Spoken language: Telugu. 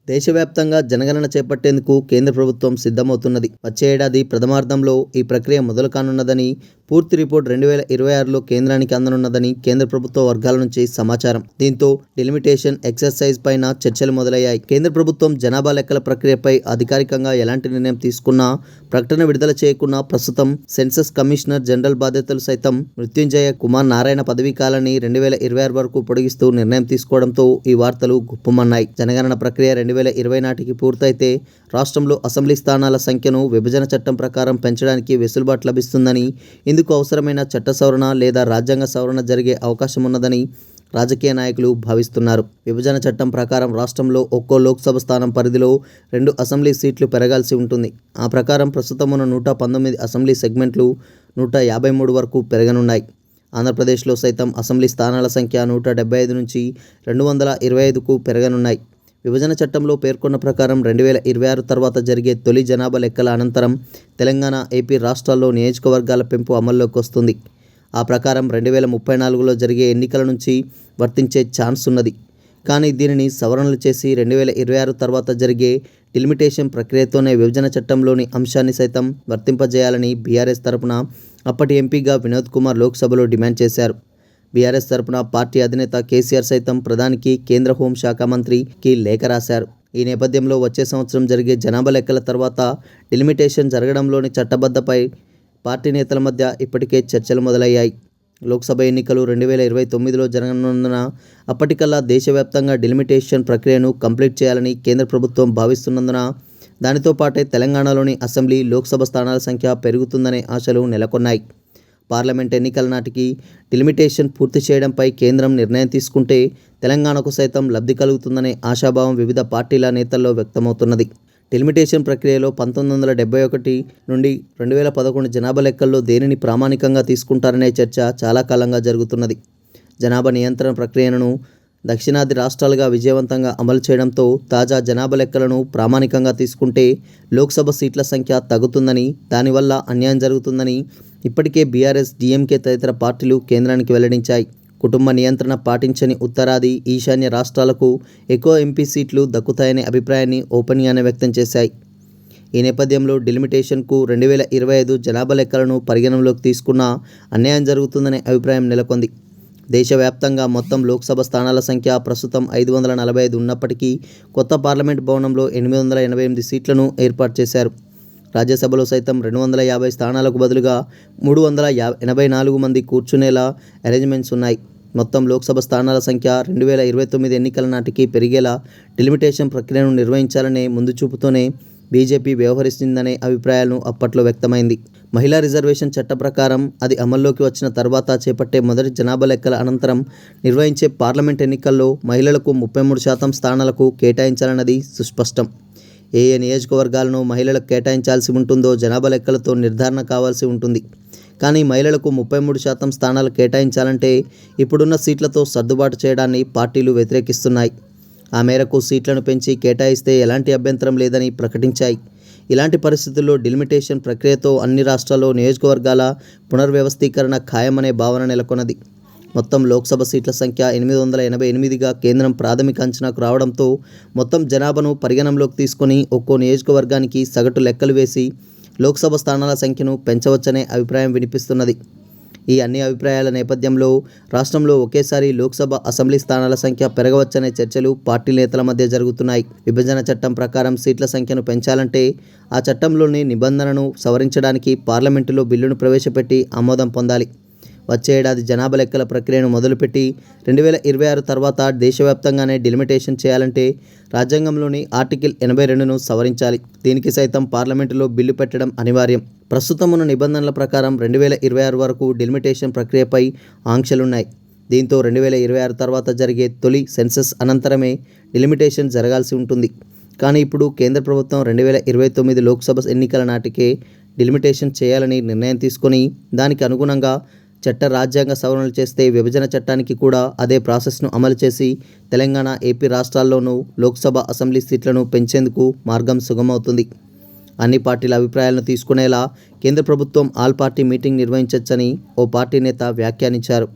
దేశవ్యాప్తంగా జనగణన చేపట్టేందుకు కేంద్ర ప్రభుత్వం సిద్ధమవుతున్నది. వచ్చే ఏడాది ప్రథమార్థంలో ఈ ప్రక్రియ మొదలు కానున్నదని, పూర్తి రిపోర్ట్ 2026లో కేంద్రానికి అందనున్నదని కేంద్ర ప్రభుత్వ వర్గాల నుంచి సమాచారం. దీంతో డిలిమిటేషన్ ఎక్సర్సైజ్ పైన చర్చలు మొదలయ్యాయి. కేంద్ర ప్రభుత్వం జనాభా లెక్కల ప్రక్రియపై అధికారికంగా ఎలాంటి నిర్ణయం తీసుకున్నా, ప్రకటన విడుదల చేయకున్నా ప్రస్తుతం సెన్సస్ కమిషనర్ జనరల్ బాధ్యతలు సైతం మృత్యుంజయ కుమార్ నారాయణ పదవీ కాలాన్ని 2026 వరకు పొడిగిస్తూ నిర్ణయం తీసుకోవడంతో ఈ వార్తలు గుప్పుమన్నాయి. జనగణన ప్రక్రియ 2020 నాటికి పూర్తయితే రాష్ట్రంలో అసెంబ్లీ స్థానాల సంఖ్యను విభజన చట్టం ప్రకారం పెంచడానికి వెసులుబాటు లభిస్తుందని, ఇందుకు అవసరమైన చట్ట సవరణ లేదా రాజ్యాంగ సవరణ జరిగే అవకాశం ఉన్నదని రాజకీయ నాయకులు భావిస్తున్నారు. విభజన చట్టం ప్రకారం రాష్ట్రంలో ఒక్కో లోక్సభ స్థానం పరిధిలో 2 అసెంబ్లీ సీట్లు పెరగాల్సి ఉంటుంది. ఆ ప్రకారం ప్రస్తుతం ఉన్న 119 అసెంబ్లీ సెగ్మెంట్లు 153 వరకు పెరగనున్నాయి. ఆంధ్రప్రదేశ్లో సైతం అసెంబ్లీ స్థానాల సంఖ్య 175 నుంచి 225కు పెరగనున్నాయి. విభజన చట్టంలో పేర్కొన్న ప్రకారం 2026 తర్వాత జరిగే తొలి జనాభా లెక్కల అనంతరం తెలంగాణ, ఏపీ రాష్ట్రాల్లో నియోజకవర్గాల పెంపు అమల్లోకి వస్తుంది. ఆ ప్రకారం 2034లో జరిగే ఎన్నికల నుంచి వర్తించే ఛాన్స్ ఉన్నది. కానీ దీనిని సవరణలు చేసి 2026 తర్వాత జరిగే డిలిమిటేషన్ ప్రక్రియతోనే విభజన చట్టంలోని అంశాన్ని సైతం వర్తింపజేయాలని బీఆర్ఎస్ తరపున అప్పటి ఎంపీగా వినోద్ కుమార్ లోక్సభలో డిమాండ్ చేశారు. బీఆర్ఎస్ తరపున పార్టీ అధినేత కేసీఆర్ సైతం ప్రధానికి, కేంద్ర హోంశాఖ మంత్రికి లేఖ రాశారు. ఈ నేపథ్యంలో వచ్చే సంవత్సరం జరిగే జనాభా లెక్కల తర్వాత డిలిమిటేషన్ జరగడంలోని చట్టబద్ధపై పార్టీ నేతల మధ్య ఇప్పటికే చర్చలు మొదలయ్యాయి. లోక్సభ ఎన్నికలు 2029లో జరగనున్నందున అప్పటికల్లా దేశవ్యాప్తంగా డిలిమిటేషన్ ప్రక్రియను కంప్లీట్ చేయాలని కేంద్ర ప్రభుత్వం భావిస్తున్నందున దానితో పాటే తెలంగాణలోని అసెంబ్లీ, లోక్సభ స్థానాల సంఖ్య పెరుగుతుందనే ఆశలు నెలకొన్నాయి. పార్లమెంట్ ఎన్నికల నాటికి డిలిమిటేషన్ పూర్తి చేయడంపై కేంద్రం నిర్ణయం తీసుకుంటే తెలంగాణకు సైతం లబ్ధి కలుగుతుందనే ఆశాభావం వివిధ పార్టీల నేతల్లో వ్యక్తమవుతున్నది. డిలిమిటేషన్ ప్రక్రియలో 1971 నుండి 2011 జనాభా లెక్కల్లో దేనిని ప్రామాణికంగా తీసుకుంటారనే చర్చ చాలా కాలంగా జరుగుతున్నది. జనాభా నియంత్రణ ప్రక్రియను దక్షిణాది రాష్ట్రాలుగా విజయవంతంగా అమలు చేయడంతో తాజా జనాభా లెక్కలను ప్రామాణికంగా తీసుకుంటే లోక్సభ సీట్ల సంఖ్య తగ్గుతుందని, దానివల్ల అన్యాయం జరుగుతుందని ఇప్పటికే బీఆర్ఎస్, డీఎంకే తదితర పార్టీలు కేంద్రానికి వెల్లడించాయి. కుటుంబ నియంత్రణ పాటించని ఉత్తరాది, ఈశాన్య రాష్ట్రాలకు ఎక్కువ ఎంపీ సీట్లు దక్కుతాయనే అభిప్రాయాన్ని ఓపెన్గానే వ్యక్తం చేశాయి. ఈ నేపథ్యంలో డిలిమిటేషన్కు 2025 జనాభా లెక్కలను పరిగణనలోకి తీసుకున్నా అన్యాయం జరుగుతుందనే అభిప్రాయం నెలకొంది. దేశవ్యాప్తంగా మొత్తం లోక్సభ స్థానాల సంఖ్య ప్రస్తుతం 545 ఉన్నప్పటికీ కొత్త పార్లమెంట్ భవనంలో 888 సీట్లను ఏర్పాటు చేశారు. రాజ్యసభలో సైతం 250 స్థానాలకు బదులుగా 384 మంది కూర్చునేలా అరేంజ్మెంట్స్ ఉన్నాయి. మొత్తం లోక్సభ స్థానాల సంఖ్య 2029 ఎన్నికల నాటికి పెరిగేలా డిలిమిటేషన్ ప్రక్రియను నిర్వహించాలనే ముందు చూపుతోనే బీజేపీ వ్యవహరిస్తుందనే అభిప్రాయాలను అప్పట్లో వ్యక్తమైంది. మహిళా రిజర్వేషన్ చట్ట ప్రకారం అది అమల్లోకి వచ్చిన తర్వాత చేపట్టే మొదటి జనాభా లెక్కల అనంతరం నిర్వహించే పార్లమెంట్ ఎన్నికల్లో మహిళలకు 33% స్థానాలకు కేటాయించాలన్నది సుస్పష్టం. ఏ నియోజకవర్గాలను మహిళలకు కేటాయించాల్సి ఉంటుందో జనాభా లెక్కలతో నిర్ధారణ కావాల్సి ఉంటుంది. కానీ మహిళలకు 33% స్థానాలు కేటాయించాలంటే ఇప్పుడున్న సీట్లతో సర్దుబాటు చేయడాన్ని పార్టీలు వ్యతిరేకిస్తున్నాయి. ఆ మేరకు సీట్లను పెంచి కేటాయిస్తే ఎలాంటి అభ్యంతరం లేదని ప్రకటించాయి. ఇలాంటి పరిస్థితుల్లో డిలిమిటేషన్ ప్రక్రియతో అన్ని రాష్ట్రాల్లో నియోజకవర్గాల పునర్వ్యవస్థీకరణ ఖాయమనే భావన నెలకొన్నది. మొత్తం లోక్సభ సీట్ల సంఖ్య 888గా కేంద్రం ప్రాథమిక అంచనాకు రావడంతో మొత్తం జనాభాను పరిగణనలోకి తీసుకొని ఒక్కో నియోజకవర్గానికి సగటు లెక్కలు వేసి లోక్సభ స్థానాల సంఖ్యను పెంచవచ్చనే అభిప్రాయం వినిపిస్తున్నది. ఈ అన్ని అభిప్రాయాల నేపథ్యంలో రాష్ట్రంలో ఒకేసారి లోక్సభ, అసెంబ్లీ స్థానాల సంఖ్య పెరగవచ్చనే చర్చలు పార్టీ నేతల మధ్య జరుగుతున్నాయి. విభజన చట్టం ప్రకారం సీట్ల సంఖ్యను పెంచాలంటే ఆ చట్టంలోని నిబంధనను సవరించడానికి పార్లమెంటులో బిల్లును ప్రవేశపెట్టి ఆమోదం పొందాలి. వచ్చే ఏడాది జనాభా లెక్కల ప్రక్రియను మొదలుపెట్టి 2026 తర్వాత దేశవ్యాప్తంగానే డిలిమిటేషన్ చేయాలంటే రాజ్యాంగంలోని ఆర్టికల్ 82ను సవరించాలి. దీనికి సైతం పార్లమెంటులో బిల్లు పెట్టడం అనివార్యం. ప్రస్తుతం ఉన్న నిబంధనల ప్రకారం 2026 వరకు డిలిమిటేషన్ ప్రక్రియపై ఆంక్షలున్నాయి. దీంతో 2026 తర్వాత జరిగే తొలి సెన్సస్ అనంతరమే డిలిమిటేషన్ జరగాల్సి ఉంటుంది. కానీ ఇప్పుడు కేంద్ర ప్రభుత్వం 2029 లోక్సభ ఎన్నికల నాటికే డిలిమిటేషన్ చేయాలని నిర్ణయం తీసుకొని దానికి అనుగుణంగా చట్ట రాజ్యాంగ సవరణలు చేస్తే విభజన చట్టానికి కూడా అదే ప్రాసెస్ను అమలు చేసి తెలంగాణ, ఏపీ రాష్ట్రాల్లోనూ లోక్సభ, అసెంబ్లీ సీట్లను పెంచేందుకు మార్గం సుగమవుతుంది. అన్ని పార్టీల అభిప్రాయాలను తీసుకునేలా కేంద్ర ప్రభుత్వం ఆల్ పార్టీ మీటింగ్ నిర్వహించొచ్చని ఓ పార్టీ నేత వ్యాఖ్యానించారు.